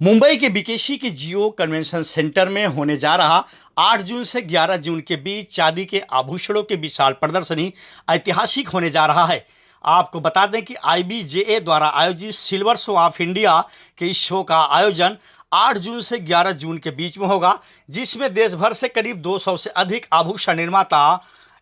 मुंबई के बीकेसी के जियो convention centre में होने जा रहा 8 जून से 11 जून के बीच चांदी के आभूषणों की विशाल प्रदर्शनी ऐतिहासिक होने जा रहा है। आपको बता दें कि IBJA द्वारा आयोजित सिल्वर शो ऑफ इंडिया के इस शो का आयोजन 8 जून से 11 जून के बीच में होगा, जिसमें देश भर से करीब 200 से अधिक आभूषण निर्माता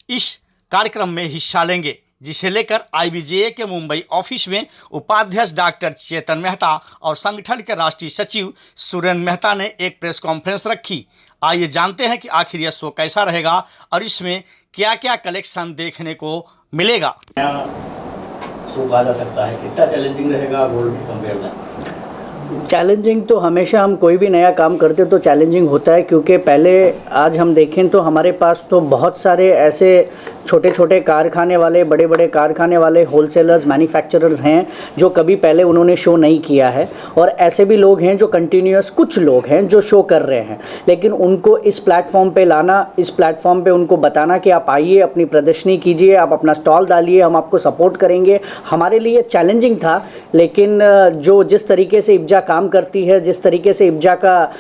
इस कार्यक्रम में हिस्सा लेंगे, जिसे लेकर IBJA के मुंबई ऑफिस में उपाध्यक्ष डॉक्टर चेतन मेहता और संगठन के राष्ट्रीय सचिव सुरेंद्र मेहता ने एक प्रेस कॉन्फ्रेंस रखी। आइए जानते हैं कि आखिर यह शो कैसा रहेगा और इसमें क्या क्या कलेक्शन देखने को मिलेगा। शो कहा जा सकता है, कितना चैलेंजिंग रहेगा गोल्ड के कंपेयर में? चैलेंजिंग तो हमेशा हम कोई भी नया काम करते तो चैलेंजिंग होता है, क्योंकि पहले आज हम देखें तो हमारे पास तो बहुत सारे ऐसे छोटे छोटे कारखाने वाले, बड़े बड़े कारखाने वाले, होलसेलर्स, मैन्युफैक्चरर्स हैं जो कभी पहले उन्होंने शो नहीं किया है, और ऐसे भी लोग हैं जो कंटिन्यूस, कुछ लोग हैं जो शो कर रहे हैं, लेकिन उनको इस प्लेटफॉर्म पे लाना, इस प्लेटफॉर्म पे उनको बताना कि आप आइए, अपनी प्रदर्शनी कीजिए, आप अपना स्टॉल डालिए, हम आपको सपोर्ट करेंगे, हमारे लिए चैलेंजिंग था। लेकिन जो जिस तरीके से इब्जा काम करती है, जिस तरीके से इब्जा का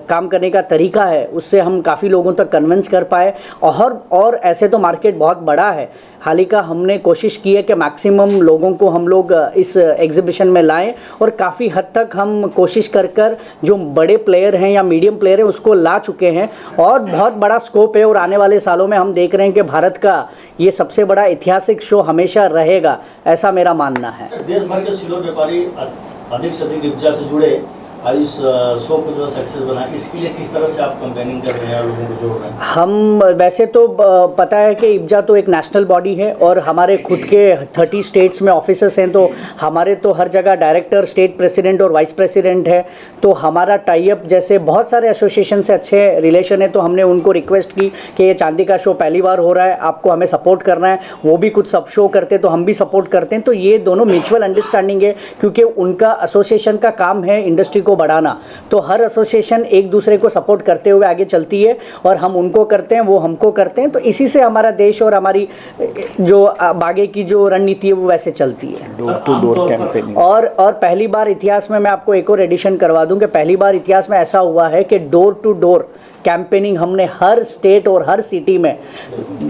काम करने का तरीका है, उससे हम काफ़ी लोगों तक कन्विंस कर पाए। और ऐसे तो मार्केट बहुत बड़ा है, हाल ही का हमने कोशिश की है कि मैक्सिमम लोगों को हम लोग इस एग्जीबिशन में लाएं, और काफ़ी हद तक हम कोशिश कर जो बड़े प्लेयर हैं या मीडियम प्लेयर हैं उसको ला चुके हैं, और बहुत बड़ा स्कोप है। और आने वाले सालों में हम देख रहे हैं कि भारत का ये सबसे बड़ा ऐतिहासिक शो हमेशा रहेगा, ऐसा मेरा मानना है। देश भर के सिल्वर व्यापारी अधिक से अधिक इब्जा से जुड़े और इस शो को जो सक्सेस बना, इसके लिए किस तरह से आप कैंपेनिंग कर रहे हैं और लोगों को जोड़ रहे हैं? हम वैसे तो पता है कि इब्जा तो एक नेशनल बॉडी है, और हमारे खुद के 30 स्टेट्स में ऑफिसर्स हैं, तो हमारे तो हर जगह डायरेक्टर, स्टेट प्रेसिडेंट और वाइस प्रेसिडेंट है, तो हमारा टाई अप जैसे बहुत सारे एसोसिएशन से अच्छे रिलेशन है। तो हमने उनको रिक्वेस्ट की कि ये चांदी का शो पहली बार हो रहा है, आपको हमें सपोर्ट करना है। वो भी कुछ सब शो करते तो हम भी सपोर्ट करते हैं, तो ये दोनों म्यूचुअल अंडरस्टैंडिंग है, क्योंकि उनका एसोसिएशन का काम है इंडस्ट्री को बढ़ाना, तो हर एसोसिएशन एक दूसरे को सपोर्ट करते हुए आगे चलती है, और हम उनको करते हैं, वो हमको करते हैं, तो इसी से हमारा देश और हमारी जो आगे की जो रणनीति है वो वैसे चलती है। Door to door campaigning. और पहली बार इतिहास में मैं आपको एक और एडिशन करवा दूं कि पहली बार इतिहास में ऐसा हुआ है कि डोर टू डोर कैंपेनिंग हमने हर स्टेट और हर सिटी में,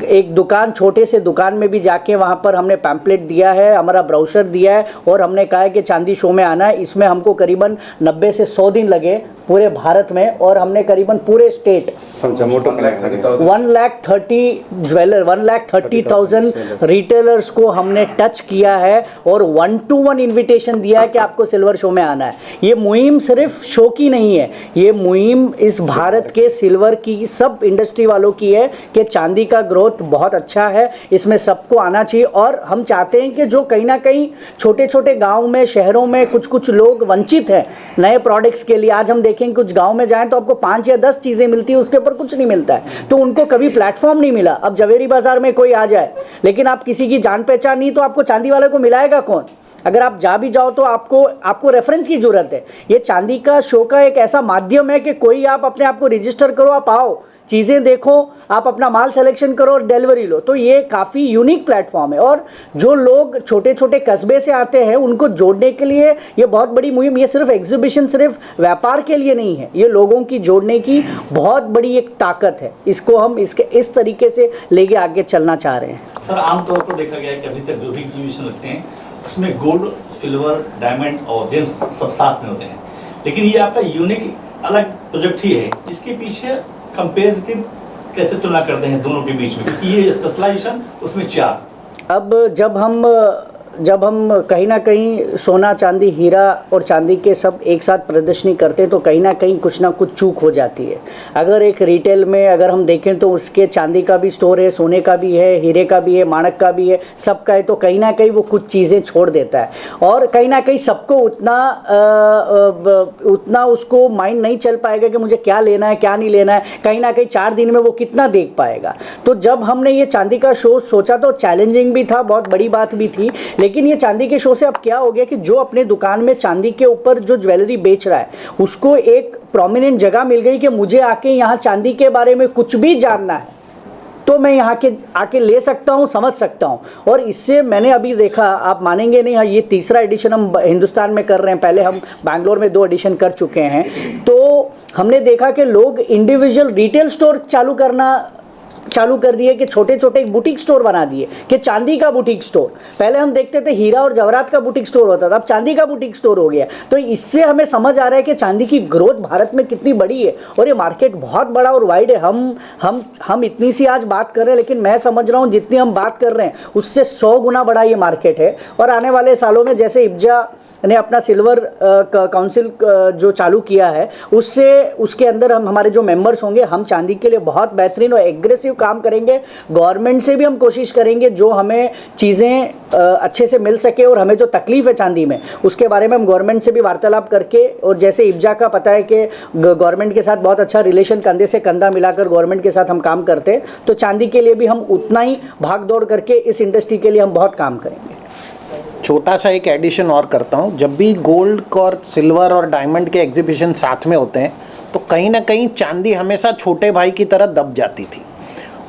एक दुकान, छोटे से दुकान में भी जाके वहाँ पर हमने पैम्पलेट दिया है, हमारा ब्राउशर दिया है, और हमने कहा है कि चांदी शो में आना है। इसमें हमको करीबन 90 से 100 दिन लगे पूरे भारत में, और हमने करीबन पूरे स्टेट 1,30,000 रिटेलर्स को हमने टच किया है, और 1-to-1 इन्विटेशन दिया है कि आपको सिल्वर शो में आना है। ये मुहिम सिर्फ शो की नहीं है, ये मुहिम इस भारत के सिल्वर की, सब इंडस्ट्री वालों की है कि चांदी का ग्रोथ बहुत अच्छा है, इसमें सबको आना चाहिए। और हम चाहते हैं कि जो कहीं ना कहीं छोटे छोटे गाँव में, शहरों में कुछ लोग वंचित हैं नए प्रोडक्ट्स के लिए, आज हम देखें कुछ गांव में जाएं तो आपको 5 या 10 चीज़ें मिलती है, उसके ऊपर कुछ नहीं मिलता है, तो उनको कभी प्लेटफॉर्म नहीं मिला। अब जवेरी बाजार में कोई आ जाए, लेकिन आप किसी की जान पहचान नहीं, तो आपको चांदी वाले को मिलाएगा कौन? अगर आप जा भी जाओ तो आपको रेफरेंस की ज़रूरत है। ये चांदी का शो का एक ऐसा माध्यम है कि कोई आप अपने आप को रजिस्टर करो, आप आओ, चीज़ें देखो, आप अपना माल सिलेक्शन करो और डिलीवरी लो, तो ये काफ़ी यूनिक प्लेटफॉर्म है। और जो लोग छोटे छोटे कस्बे से आते हैं उनको जोड़ने के लिए ये बहुत बड़ी मुहिम, ये सिर्फ एग्जीबिशन, सिर्फ व्यापार के लिए नहीं है, ये लोगों की जोड़ने की बहुत बड़ी एक ताकत है। इसको हम इस तरीके से लेके आगे चलना चाह रहे हैं। सर, आमतौर पर देखा गया है कि अभी तक जो भी एग्जीबिशन लगते हैं उसमें गोल्ड, सिल्वर, डायमंड और जेम्स सब साथ में होते हैं, लेकिन ये आपका यूनिक अलग प्रोजेक्ट ही है। इसके पीछे कंपेरेटिव कैसे तुलना करते हैं दोनों के बीच में, क्योंकि ये स्पेशलाइजेशन उसमें 4। अब जब हम कहीं ना कहीं सोना, चांदी, हीरा और चांदी के सब एक साथ प्रदर्शनी करते हैं तो कहीं ना कुछ चूक हो जाती है। अगर एक रिटेल में अगर हम देखें तो उसके चांदी का भी स्टोर है, सोने का भी है, हीरे का भी है, माणक का भी है, सबका है, तो कहीं ना कहीं वो कुछ चीज़ें छोड़ देता है, और कहीं ना कहीं सबको उतना उसको माइंड नहीं चल पाएगा कि मुझे क्या लेना है, क्या नहीं लेना है। कहीं ना कहीं 4 दिन में वो कितना देख पाएगा। तो जब हमने ये चांदी का शो सोचा तो चैलेंजिंग भी था, बहुत बड़ी बात भी थी, लेकिन ये चांदी के शो से अब क्या हो गया कि जो अपने दुकान में चांदी के ऊपर जो ज्वेलरी बेच रहा है उसको एक प्रोमिनेंट जगह मिल गई कि मुझे आके यहाँ चांदी के बारे में कुछ भी जानना है तो मैं यहाँ के आके ले सकता हूँ, समझ सकता हूँ। और इससे मैंने अभी देखा, आप मानेंगे नहीं, हाँ, ये तीसरा एडिशन हम हिंदुस्तान में कर रहे हैं, पहले हम बैंगलोर में 2 एडिशन कर चुके हैं। तो हमने देखा कि लोग इंडिविजुअल रिटेल स्टोर चालू कर दिए, कि छोटे छोटे एक बुटीक स्टोर बना दिए, कि चांदी का बुटीक स्टोर। पहले हम देखते थे हीरा और जवाहरात का बुटीक स्टोर होता था, अब चांदी का बुटीक स्टोर हो गया। तो इससे हमें समझ आ रहा है कि चांदी की ग्रोथ भारत में कितनी बड़ी है, और ये मार्केट बहुत बड़ा और वाइड है। हम इतनी सी आज बात कर रहे हैं, लेकिन मैं समझ रहा हूँ जितनी हम बात कर रहे हैं उससे 100 गुना बड़ा ये मार्केट है। और आने वाले सालों में जैसे इब्जा ने अपना सिल्वर काउंसिल जो चालू किया है, उसके अंदर हमारे जो मेंबर्स होंगे, हम चांदी के लिए बहुत बेहतरीन और एग्रेसिव काम करेंगे। गवर्नमेंट से भी हम कोशिश करेंगे जो हमें चीज़ें अच्छे से मिल सके, और हमें जो तकलीफ़ है चांदी में उसके बारे में हम गवर्नमेंट से भी वार्तालाप करके, और जैसे इब्जा का पता है कि गवर्नमेंट के साथ बहुत अच्छा रिलेशन, कंधे से कंधा मिलाकर गवर्नमेंट के साथ हम काम करते हैं, तो चांदी के लिए भी हम उतना ही भाग दौड़ करके इस इंडस्ट्री के लिए हम बहुत काम करेंगे। छोटा सा एक एडिशन और करता हूँ, जब भी गोल्ड और सिल्वर और डायमंड के एग्जीबिशन साथ में होते हैं तो कहीं ना कहीं चांदी हमेशा छोटे भाई की तरह दब जाती थी।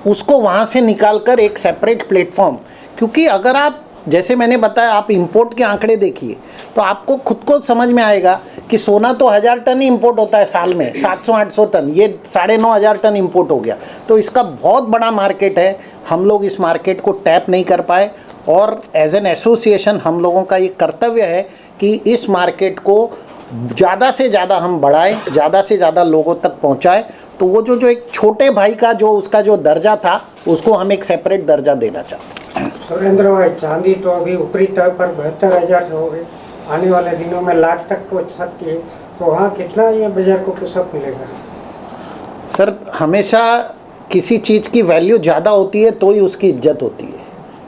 उसको वहाँ से निकाल कर एक सेपरेट प्लेटफॉर्म, क्योंकि अगर आप, जैसे मैंने बताया, आप इंपोर्ट के आंकड़े देखिए तो आपको खुद को समझ में आएगा कि सोना तो 1000 टन ही इंपोर्ट होता है साल में, 700-800 टन, ये 9500 टन इंपोर्ट हो गया। तो इसका बहुत बड़ा मार्केट है, हम लोग इस मार्केट को टैप नहीं कर पाए। और एज एन एसोसिएशन हम लोगों का ये कर्तव्य है कि इस मार्केट को ज़्यादा से ज़्यादा हम बढ़ाएं, ज़्यादा से ज़्यादा लोगों तक पहुंचाएं। तो वो जो एक छोटे भाई का जो उसका जो दर्जा था, उसको हम एक सेपरेट दर्जा देना चाहते हैं। सुरेंद्र भाई, चांदी तो अभी ऊपरी तय पर 72,000 हो गई, आने वाले दिनों में लाख तक पहुँच सकती है, तो वहाँ कितना ये बाजार को पुशअप मिलेगा? सर, हमेशा किसी चीज़ की वैल्यू ज़्यादा होती है तो ही उसकी इज्जत होती है।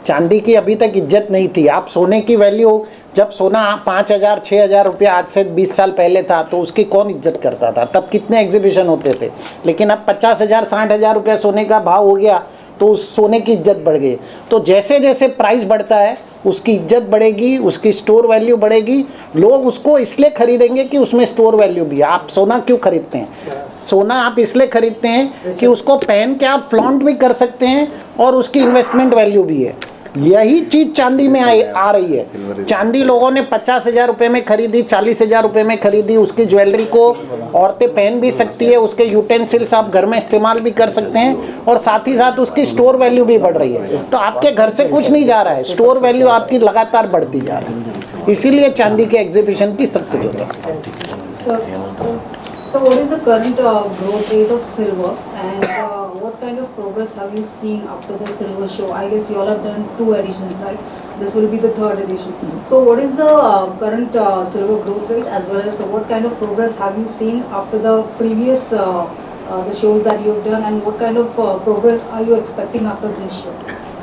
चांदी की अभी तक इज्जत नहीं थी। आप सोने की वैल्यू, जब सोना 5,000-6,000 रुपया आज से 20 साल पहले था तो उसकी कौन इज्जत करता था? तब कितने एग्जीबिशन होते थे। लेकिन अब 50,000-60,000 रुपया सोने का भाव हो गया तो उस सोने की इज्जत बढ़ गई। तो जैसे जैसे प्राइस बढ़ता है उसकी इज्जत बढ़ेगी, उसकी स्टोर वैल्यू बढ़ेगी। लोग उसको इसलिए खरीदेंगे कि उसमें स्टोर वैल्यू भी है। आप सोना क्यों खरीदते हैं? सोना आप इसलिए खरीदते हैं कि उसको पहन के आप फ्लॉन्ट भी कर सकते हैं और उसकी इन्वेस्टमेंट वैल्यू भी है। यही चीज़ चांदी में आ रही है। चांदी लोगों ने 50,000 रुपये में खरीदी, 40,000 रुपये में खरीदी। उसकी ज्वेलरी को औरतें पहन भी सकती है, उसके यूटेंसिल्स आप घर में इस्तेमाल भी कर सकते हैं, और साथ ही साथ उसकी स्टोर वैल्यू भी बढ़ रही है। तो आपके घर से कुछ नहीं जा रहा है, स्टोर वैल्यू आपकी लगातार बढ़ती जा रही है। इसीलिए चांदी के एग्जीबिशन की सख्त जरूरत है। So what is the current growth rate of silver, and what kind of progress have you seen after the silver show? I guess you all have done 2 editions, right? This will be the 3rd edition. So what is the current silver growth rate, as well as what kind of progress have you seen after the previous the shows that you have done, and what kind of progress are you expecting after this show?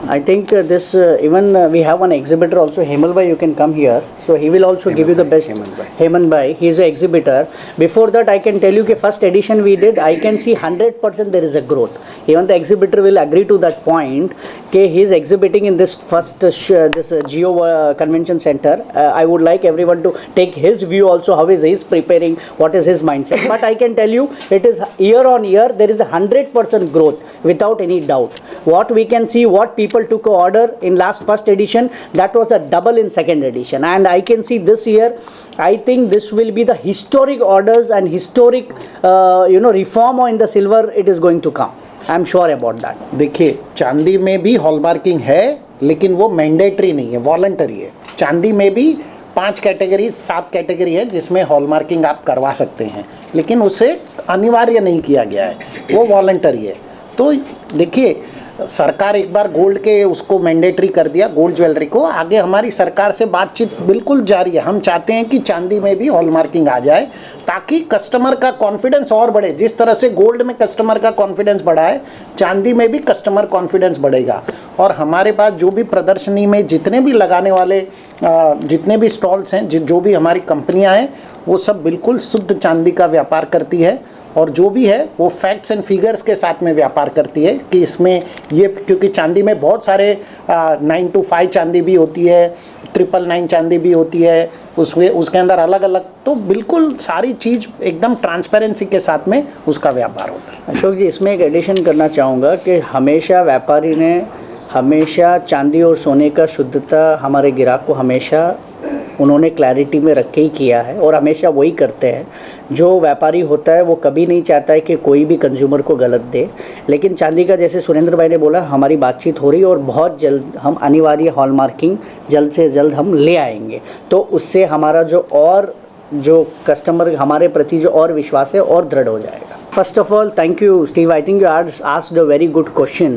I think this even we have one exhibitor also, Hemal Bhai, you can come here. So he will also give you the best. Hemal Bhai, he is an exhibitor. Before that, I can tell you that first edition we did, I can see 100% there is a growth. Even the exhibitor will agree to that point. Okay, he is exhibiting in this first this Geo Convention Center. I would like everyone to take his view also. How is he preparing? What is his mindset? But I can tell you, it is year on year there is a 100% growth without any doubt. What we can see, what people took a order in first edition, that was a double in second edition, and I can see this year, I think this will be the historic orders and historic reform in the silver it is going to come. I am sure about that. देखिए, चांदी में भी hallmarking है, लेकिन वो mandatory नहीं है, voluntary है। चांदी में भी 5 कैटेगरी 7 कैटेगरी है जिसमें हॉलमार्किंग आप करवा सकते हैं, लेकिन उसे अनिवार्य नहीं किया गया है, वो वॉलंटरी है। तो देखिए, सरकार एक बार गोल्ड के उसको मैंडेटरी कर दिया, गोल्ड ज्वेलरी को। आगे हमारी सरकार से बातचीत बिल्कुल जारी है। हम चाहते हैं कि चांदी में भी हॉलमार्किंग आ जाए ताकि कस्टमर का कॉन्फिडेंस और बढ़े। जिस तरह से गोल्ड में कस्टमर का कॉन्फिडेंस बढ़ा है, चांदी में भी कस्टमर कॉन्फिडेंस बढ़ेगा। और हमारे पास जो भी प्रदर्शनी में जितने भी लगाने वाले जितने भी स्टॉल्स हैं, जो भी हमारी कंपनियां हैं, वो सब बिल्कुल शुद्ध चांदी का व्यापार करती है, और जो भी है वो फैक्ट्स एंड फिगर्स के साथ में व्यापार करती है कि इसमें ये, क्योंकि चांदी में बहुत सारे 925 चांदी भी होती है, 999 चांदी भी होती है, उसके अंदर अलग अलग, तो बिल्कुल सारी चीज़ एकदम ट्रांसपेरेंसी के साथ में उसका व्यापार होता है। अशोक जी, इसमें एक एडिशन करना चाहूँगा कि हमेशा व्यापारी ने हमेशा चांदी और सोने का शुद्धता हमारे ग्राहक को हमेशा उन्होंने क्लैरिटी में रख के ही किया है और हमेशा वही करते हैं। जो व्यापारी होता है वो कभी नहीं चाहता है कि कोई भी कंज्यूमर को गलत दे। लेकिन चांदी का, जैसे सुरेंद्र भाई ने बोला, हमारी बातचीत हो रही है और बहुत जल्द हम अनिवार्य हॉलमार्किंग जल्द से जल्द हम ले आएंगे, तो उससे हमारा जो कस्टमर हमारे प्रति जो और विश्वास है और दृढ़ हो जाएगा। First of all, thank you, Steve. I think you asked a very good question.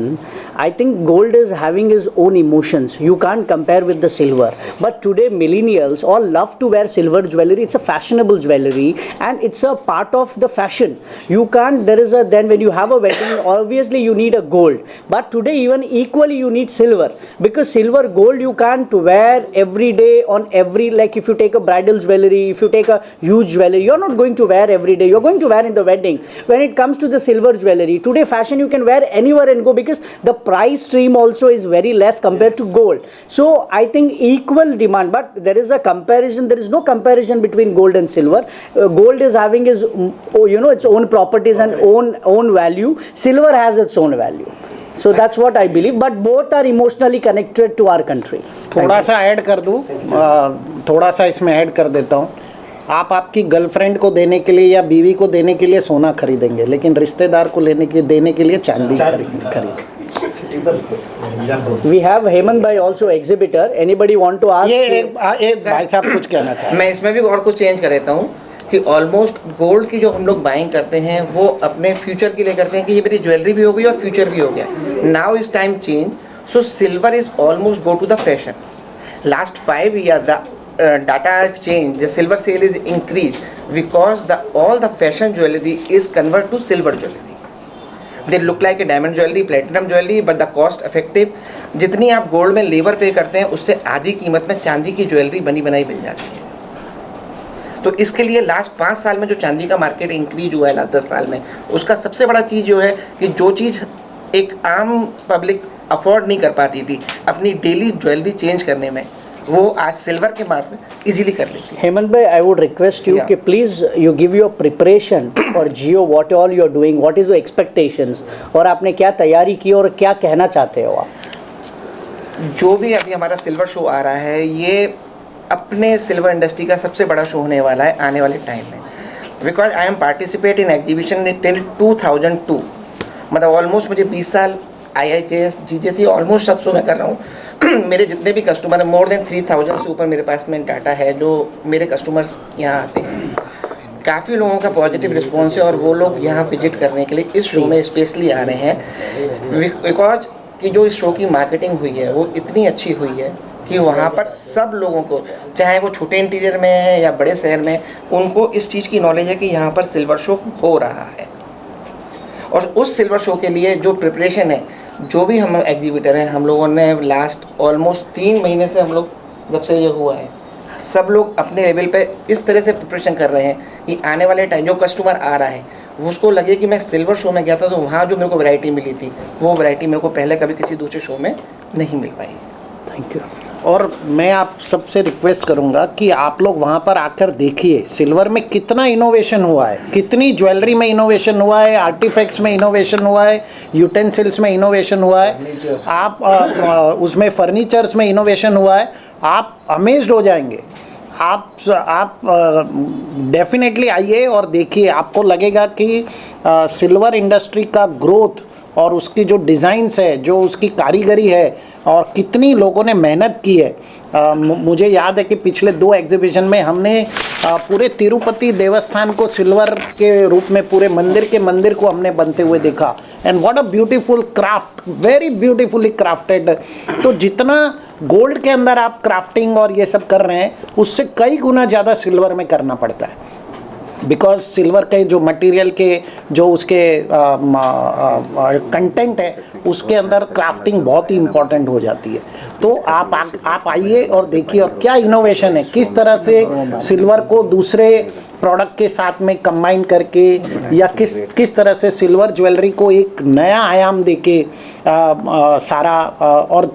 I think gold is having its own emotions. You can't compare with the silver. But today, millennials all love to wear silver jewelry. It's a fashionable jewelry and it's a part of the fashion. You can't, then when you have a wedding, obviously you need a gold. But today, even equally, you need silver. Because silver, gold, you can't wear every day on every, like if you take a bridal jewelry, if you take a huge jewelry, you're not going to wear every day. You're going to wear in the wedding. When it comes to the silver jewelry, today fashion you can wear anywhere and go, because the price stream also is very less compared to gold. So I think equal demand, but there is a comparison. There is no comparison between gold and silver. Gold is having its its own properties and own value. Silver has its own value. So that's what I believe. But both are emotionally connected to our country. थोड़ा सा add कर दूँ, थोड़ा सा इसमें add कर देता हूँ। आप आपकी गर्लफ्रेंड को देने के लिए या बीवी को देने के लिए सोना खरीदेंगे, लेकिन रिश्तेदार को देने के लिए चांदी खरीदेंगे। We have Hemant bhai also exhibitor. Anybody want to ask? ये एक भाई साहब कुछ कहना चाहें। मैं इसमें भी और कुछ चेंज कर देता हूँ कि ऑलमोस्ट गोल्ड की जो हम लोग बाइंग करते हैं वो अपने फ्यूचर के लिए करते हैं कि ये मेरी ज्वेलरी भी हो गई और फ्यूचर भी हो गया। Now is time change, so silver is almost go to the fashion. Last 5 years the data has changed. The silver sale is increased because all the fashion jewelry is converted to silver jewelry. They look like a diamond jewelry, platinum jewelry, but the cost effective. जितनी आप gold में labour पे करते हैं उससे आधी कीमत में चांदी की ज्वेलरी बनी बनाई मिल जाती है। तो इसके लिए लास्ट 5 साल में जो चांदी का मार्केट इंक्रीज हुआ है लास्ट 10 साल में, उसका सबसे बड़ा चीज़ जो है कि जो चीज़ एक आम पब्लिक अफोर्ड नहीं कर पाती थी अपनी डेली ज्वेलरी चेंज करने में, वो आज सिल्वर के मार्केट इजीली कर लेती है। हेमंत भाई, आई वुड रिक्वेस्ट यू कि please you give your preparation for Jio, what all you are doing, what is your expectations, और आपने क्या तैयारी की और क्या कहना चाहते हो आप? जो भी अभी हमारा सिल्वर शो आ रहा है, ये अपने सिल्वर इंडस्ट्री का सबसे बड़ा शो होने वाला है आने वाले टाइम में। Because I am participate in exhibition till 2002, मतलब ऑलमोस्ट मुझे 20 साल IIJS GJC ऑलमोस्ट सब शो मैं कर रहा हूँ। मेरे जितने भी कस्टमर हैं, मोर देन 3000 से ऊपर मेरे पास में डाटा है जो मेरे कस्टमर्स यहाँ आते हैं। काफ़ी लोगों का पॉजिटिव रिस्पॉन्स है और वो लोग यहाँ विजिट करने के लिए इस शो में स्पेशली आ रहे हैं। बिकॉज कि जो इस शो की मार्केटिंग हुई है वो इतनी अच्छी हुई है कि वहाँ पर सब लोगों को, चाहे वो छोटे इंटीरियर में है या बड़े शहर में, उनको इस चीज़ की नॉलेज है कि यहाँ पर सिल्वर शो हो रहा है। और उस सिल्वर शो के लिए जो प्रिपरेशन है, जो भी हम एग्जीबिटर हैं, हम लोगों ने लास्ट ऑलमोस्ट 3 महीने से हम लोग जब से ये हुआ है, सब लोग अपने लेवल पे इस तरह से प्रिपरेशन कर रहे हैं कि आने वाले टाइम जो कस्टमर आ रहा है उसको लगे कि मैं सिल्वर शो में गया था तो वहाँ जो मेरे को वैरायटी मिली थी वो वैरायटी मेरे को पहले कभी किसी दूसरे शो में नहीं मिल पाई। Thank you. और मैं आप सबसे रिक्वेस्ट करूंगा कि आप लोग वहाँ पर आकर देखिए सिल्वर में कितना इनोवेशन हुआ है, कितनी ज्वेलरी में इनोवेशन हुआ है, आर्टिफैक्ट्स में इनोवेशन हुआ है, यूटेंसिल्स में इनोवेशन हुआ है, आप उसमें फर्नीचर्स में इनोवेशन हुआ है। आप अमेज्ड हो जाएंगे। आप डेफिनेटली आइए और देखिए, आपको लगेगा कि सिल्वर इंडस्ट्री का ग्रोथ और उसकी जो डिज़ाइंस है, जो उसकी कारीगरी है और कितनी लोगों ने मेहनत की है। मुझे याद है कि पिछले 2 एग्जीबिशन में हमने पूरे तिरुपति देवस्थान को सिल्वर के रूप में, पूरे मंदिर को हमने बनते हुए देखा। And what a beautiful craft, very beautifully crafted. तो जितना गोल्ड के अंदर आप क्राफ्टिंग और ये सब कर रहे हैं, उससे कई गुना ज़्यादा सिल्वर में करना पड़ता है। बिकॉज सिल्वर के जो मटेरियल के जो उसके कंटेंट है, उसके अंदर क्राफ्टिंग बहुत ही इम्पॉर्टेंट हो जाती है। तो आप आइए और देखिए और क्या इनोवेशन है, किस तरह से सिल्वर को दूसरे प्रोडक्ट के साथ में कंबाइन करके, या किस तरह से सिल्वर ज्वेलरी को एक नया आयाम देके सारा और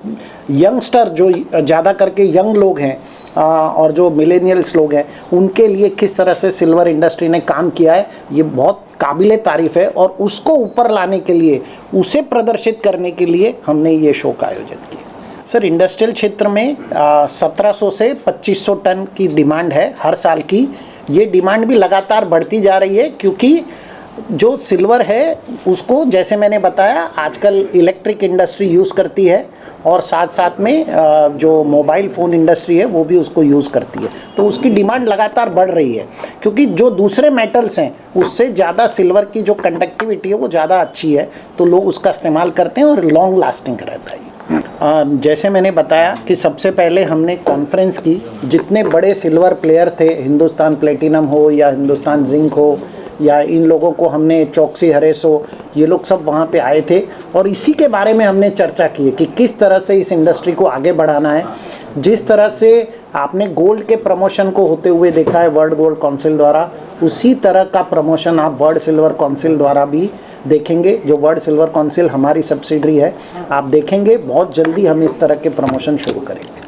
यंगस्टर जो ज़्यादा करके यंग लोग हैं और जो मिलेनियल्स लोग हैं उनके लिए किस तरह से सिल्वर इंडस्ट्री ने काम किया है, ये बहुत काबिले तारीफ़ है। और उसको ऊपर लाने के लिए, उसे प्रदर्शित करने के लिए हमने ये शो का आयोजन किया। सर, इंडस्ट्रियल क्षेत्र में 1700 से 2500 टन की डिमांड है हर साल की। ये डिमांड भी लगातार बढ़ती जा रही है, क्योंकि जो सिल्वर है उसको, जैसे मैंने बताया, आजकल इलेक्ट्रिक इंडस्ट्री यूज़ करती है और साथ साथ में जो मोबाइल फ़ोन इंडस्ट्री है वो भी उसको यूज़ करती है। तो उसकी डिमांड लगातार बढ़ रही है, क्योंकि जो दूसरे मेटल्स हैं उससे ज़्यादा सिल्वर की जो कंडक्टिविटी है वो ज़्यादा अच्छी है, तो लोग उसका इस्तेमाल करते हैं और लॉन्ग लास्टिंग रहता है। जैसे मैंने बताया कि सबसे पहले हमने कॉन्फ्रेंस की, जितने बड़े सिल्वर प्लेयर थे, हिंदुस्तान प्लेटिनम हो या हिंदुस्तान जिंक हो या इन लोगों को हमने, चौकसी हरेस हो, ये लोग सब वहाँ पे आए थे और इसी के बारे में हमने चर्चा की है कि किस तरह से इस इंडस्ट्री को आगे बढ़ाना है। जिस तरह से आपने गोल्ड के प्रमोशन को होते हुए देखा है वर्ल्ड गोल्ड काउंसिल द्वारा, उसी तरह का प्रमोशन आप वर्ल्ड सिल्वर काउंसिल द्वारा भी देखेंगे। जो वर्ल्ड सिल्वर काउंसिल हमारी सब्सिडरी है, आप देखेंगे बहुत जल्दी हम इस तरह के प्रमोशन शुरू करेंगे।